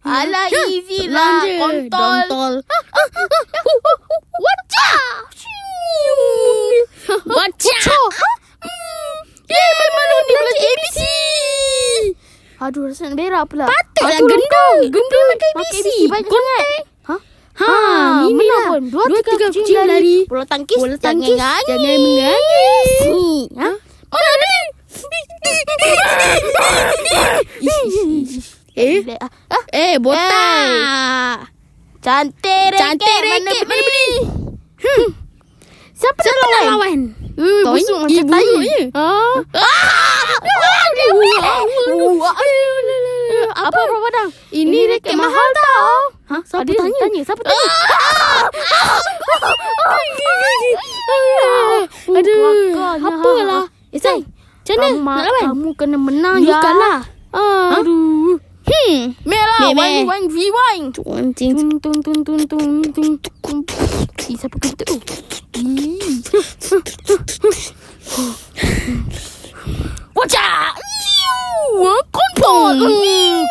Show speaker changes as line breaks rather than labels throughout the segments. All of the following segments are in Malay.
Alah, easy lah. Kontol. Wacha. Mana ni belajar ABC? Aduh, rasa nak berak pula.
Patutlah gendong pakai ABC.
Banyak sangat.
Ini lah.
pun. Dua, tiga
kucing lari.
Bola tangkis.
Jangan
Jangan
menangis.
Ni. Mana ni?
Botak.
Cantik reket. Mana beli? Siapa nak lawan? Busuk macam
ibu
tayi.
je.
Apa padang?
Ini reket mahal tau.
Siapa tanya? Siapa tanya?
Aduh. Apalah. Say, macam mana nak lawan?
Kamu kena menang
You
ya.
kalah.
Aduh. Merah.
Meh.
1v1. Tung. Siapa kata tu? Wajah. Konpon.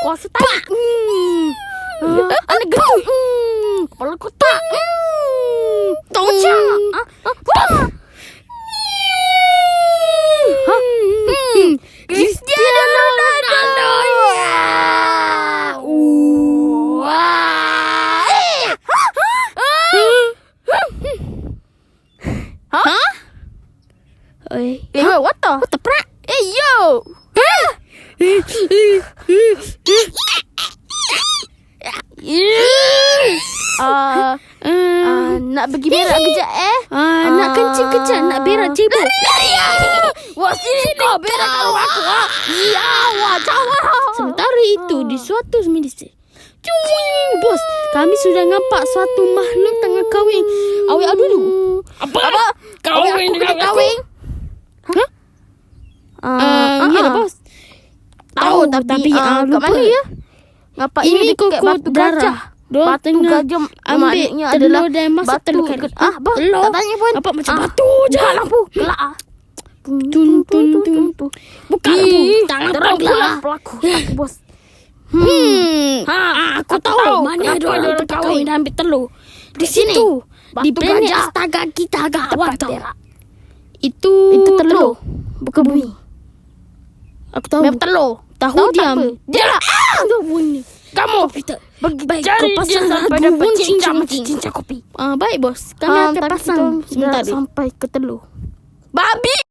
Kuasa tarik. Anak gendut. Kepala kotak. Wajah. Cristiano Ronaldo. What the prak? Yo. Nak pergi berak kejap
Nak kencing kejap. Nak berak cebok.
Lari. Wah, sini kau berak kalau aku. Ya, wah, jawab.
Sementara itu di suatu medisi. Bos, kami sudah nampak suatu makhluk tengah kahwin. Awak dulu.
Apa? Kahwin.
Ya bos.
Tahu tapi kat
lupa.
mana ya? Ngapa
Ini
dekat
koko
batu gajah?
darah.
Batu gajah
ambil
maknanya
telur
adalah
dan masuk
batu
telur kali.
telur. Tak tanya pun.
Apa macam batu je.
Buka lampu. Gelak
Tun. Buka lampu. Jangan
terang
pelak.
pelaku bos.
Aku tahu mana ada orang kahwin dan ambil telur. Di sini. Di
Batu
planet
gajah.
astaga kita agak awal tau.
berak.
Itu
telur.
Bukan bumi. Aku tahu.
Memang telur.
Tahu diam.
Dia lah.
Tahu bunyi.
Kamu
Baik,
cari
kau
dia
pasang
sampai
dua
dapat cincang
cincang kopi. Baik bos. Kami akan
tapi
pasang
kita
sebentar.
sampai ke telur. Babi.